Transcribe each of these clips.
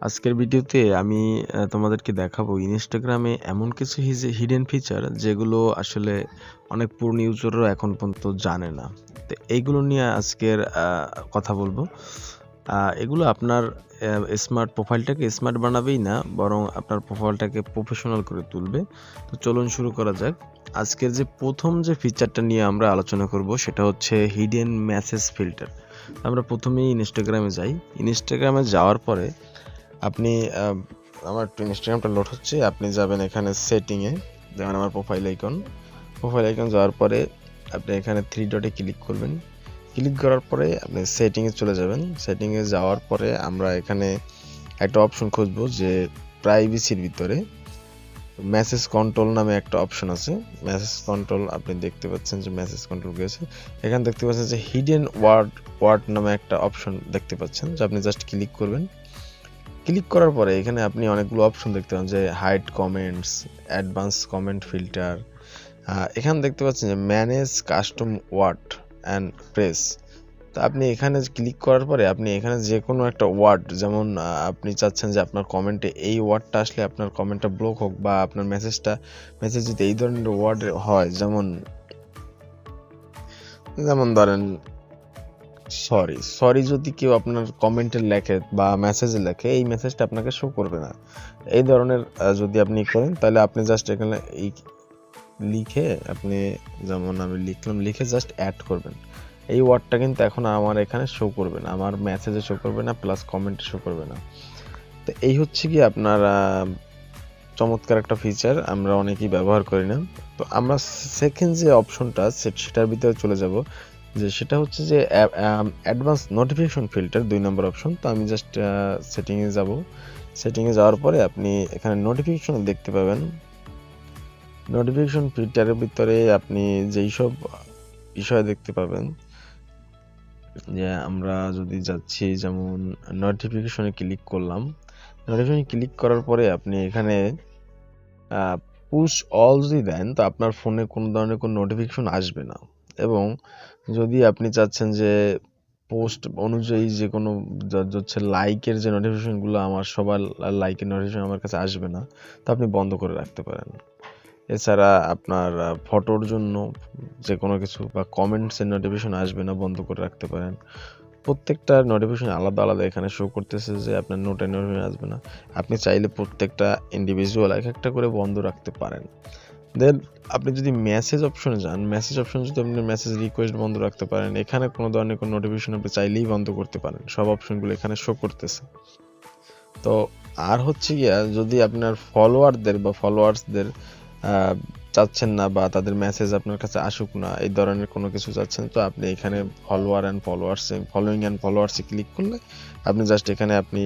আজকের ভিডিওতে আমি তোমাদেরকে দেখাবো ইনস্টাগ্রামে এমন কিছু হিডেন ফিচার যেগুলো আসলে অনেক পুরনো ইউজাররা এখন পর্যন্ত জানে না। তো এইগুলো নিয়ে আজকের কথা বলবো। এগুলো আপনার স্মার্ট প্রোফাইলটাকে স্মার্ট বানাবেই না, বরং আপনার প্রোফাইলটাকে প্রফেশনাল করে তুলবে। তো চলুন শুরু করা যাক। আজকের প্রথম যে ফিচারটা নিয়ে আমরা আলোচনা করব সেটা হচ্ছে হিডেন মেসেজ ফিল্টার। আমরা প্রথমেই ইনস্টাগ্রামে যাই। ইনস্টাগ্রামে যাওয়ার পরে আপনি আমার একটু ইনস্টাগ্রামটা লোড হচ্ছে। আপনি যাবেন এখানে সেটিংয়ে, যেমন আমার প্রোফাইল আইকন যাওয়ার পরে আপনি এখানে থ্রি ডটে ক্লিক করবেন। ক্লিক করার পরে আপনি সেটিংয়ে চলে যাবেন। সেটিংয়ে যাওয়ার পরে আমরা এখানে একটা অপশন খুঁজবো যে প্রাইভেসির ভিতরে মেসেজ কন্ট্রোল নামে একটা অপশন আছে। মেসেজ কন্ট্রোল আপনি দেখতে পাচ্ছেন যে মেসেজ কন্ট্রোল গেছে। এখানে দেখতে পাচ্ছেন যে হিডেন ওয়ার্ড নামে একটা অপশন দেখতে পাচ্ছেন, যে আপনি জাস্ট ক্লিক করবেন। ক্লিক করার পরে এখানে আপনি অনেকগুলো অপশন দেখতে পান, যে hide comments, advance comment filter. এখানে দেখতে পাচ্ছেন যে manage custom word and press. তো আপনি এখানে ক্লিক করার পরে আপনি এখানে যে কোনো একটা ওয়ার্ড, যেমন আপনি চাচ্ছেন যে আপনার কমেন্টে এই ওয়ার্ডটা আসলে আপনার কমেন্টটা ব্লক হোক, বা আপনার মেসেজ যদি এই ধরনের ওয়ার্ড হয়, যেমন ধরেন সরি যদি কেউ আপনার কমেন্টে লেখে বা মেসেজে লেখে, এই মেসেজটা আপনাকে শো করবে না। এই ধরনের যদি আপনি করেন, তাহলে আপনি জাস্ট এখানে এই লিখে, আপনি যেমন আমি লিখলাম, লিখে জাস্ট অ্যাড করবেন। এই ওয়ার্ডটা কিন্তু এখন আমার এখানে শো করবে না, আমার মেসেজে শো করবে না, প্লাস কমেন্টে শো করবে না। তো এই হচ্ছে কি আপনার চমৎকার একটা ফিচার, আমরা অনেকেই ব্যবহার করি না। তো আমরা সেকেন্ড যে অপশনটা সেটার ভিতরে চলে যাব, যে সেটা হচ্ছে যে অ্যাডভান্স নোটিফিকেশন ফিল্টার, 2 নম্বর অপশন। তো আমি জাস্ট সেটিংয়ে যাব। সেটিংয়ে যাওয়ার পরে আপনি এখানে নোটিফিকেশন দেখতে পাবেন। নোটিফিকেশন ফিল্টারের ভিতরে আপনি যেই সব বিষয় দেখতে পাবেন, যে আমরা যদি যাচ্ছি, যেমন নোটিফিকেশনে ক্লিক করলাম। নোটিফিকেশনে ক্লিক করার পরে আপনি এখানে পুশ অল যদি দেন, তো আপনার ফোনে কোনো ধরনের কোনো নোটিফিকেশন আসবে না। এবং যদি আপনি চাচ্ছেন যে পোস্ট অনুযায়ী যে কোনো হচ্ছে লাইকের যে নোটিফিকেশনগুলো, আমার সবার লাইকের নোটিফিকেশন আমার কাছে আসবে না, তো আপনি বন্ধ করে রাখতে পারেন। এছাড়া আপনার ফটোর জন্য যে কোনো কিছু বা কমেন্টসের নোটিফিকেশন আসবে না, বন্ধ করে রাখতে পারেন। প্রত্যেকটা নোটিফিকেশন আলাদা আলাদা এখানে শো করতেছে, যে আপনার নোটিফিকেশন আসবে না। আপনি চাইলে প্রত্যেকটা ইন্ডিভিজুয়াল এক একটা করে বন্ধ রাখতে পারেন। দেন আপনি যদি মেসেজ অপশনে যান, মেসেজ অপশন যদি আপনি মেসেজ রিকোয়েস্ট বন্ধ রাখতে পারেন, এখানে কোনো ধরনের কোনো নোটিফিকেশন আপনি চাইলেই বন্ধ করতে পারেন। সব অপশনগুলো এখানে শো করতেছে। তো আর হচ্ছে গিয়া, যদি আপনার ফলোয়ার্সদের চাচ্ছেন না, বা তাদের মেসেজ আপনার কাছে আসুক না, এই ধরনের কোনো কিছু চাচ্ছেন, তো আপনি এখানে ফলোয়িং অ্যান্ড ফলোয়ার্সে ক্লিক করলে আপনি জাস্ট এখানে আপনি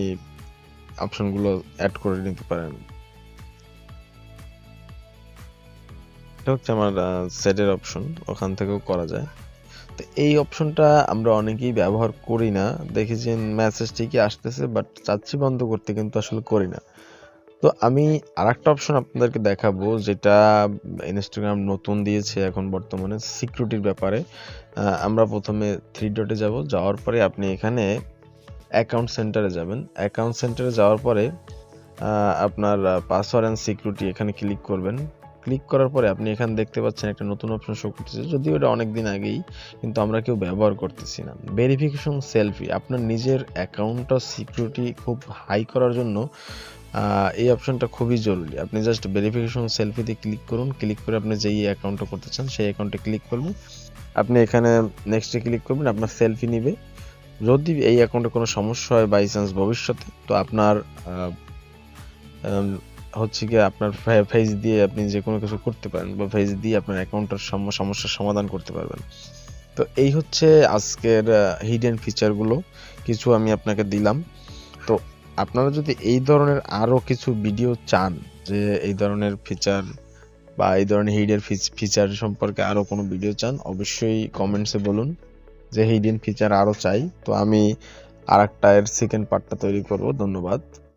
অপশনগুলো অ্যাড করে নিতে পারেন। এটা হচ্ছে আমার সেটের অপশন, ওখান থেকেও করা যায়। তো এই অপশনটা আমরা অনেকেই ব্যবহার করি না, দেখি যে মেসেজ ঠিকই আসতেছে, বাট চাচ্ছি বন্ধ করতে, কিন্তু আসলে করি না। তো আমি আরেকটা অপশন আপনাদেরকে দেখাবো, যেটা ইনস্টাগ্রাম নতুন দিয়েছে এখন বর্তমানে সিকিউরিটির ব্যাপারে। আমরা প্রথমে থ্রি ডটে যাব। যাওয়ার পরে আপনি এখানে অ্যাকাউন্ট সেন্টারে যাবেন। অ্যাকাউন্ট সেন্টারে যাওয়ার পরে আপনার পাসওয়ার্ড অ্যান্ড সিকিউরিটি এখানে ক্লিক করবেন। ক্লিক করার পরে আপনি এখানে দেখতে পাচ্ছেন একটা নতুন অপশন শো করতেছে, যদিও এটা অনেক দিন আগেই, কিন্তু আমরা কেউ ব্যবহার করতেছি না। ভেরিফিকেশন সেলফি, আপনার নিজের অ্যাকাউন্টটা সিকিউরিটি খুব হাই করার জন্য এই অপশনটা খুবই জরুরি। আপনি জাস্ট ভেরিফিকেশন সেলফিতে ক্লিক করুন। ক্লিক করে আপনি যেই অ্যাকাউন্টটা করতে চান সেই অ্যাকাউন্টে ক্লিক করবেন। আপনি এখানে নেক্সটে ক্লিক করবেন, আপনার সেলফি নিবে। যদি এই অ্যাকাউন্টে কোনো সমস্যা হয় বাই চান্স ভবিষ্যতে, তো আপনার হচ্ছে গিয়ে আপনার ফেস দিয়ে আপনি যে কোনো কিছু করতে পারেন, বা ফেস দিয়ে আপনার অ্যাকাউন্টের সমস্যার সমাধান করতে পারবেন। তো এই হচ্ছে আজকের হিডেন ফিচারগুলো, কিছু আমি আপনাকে দিলাম। তো আপনারা যদি এই ধরনের আরও কিছু ভিডিও চান, যে এই ধরনের ফিচার বা এই ধরনের হিডেন ফিচার সম্পর্কে আরও কোনো ভিডিও চান, অবশ্যই কমেন্টসে বলুন যে হিডেন ফিচার আরও চাই। তো আমি আরেকটা এর সেকেন্ড পার্টটা তৈরি করব। ধন্যবাদ।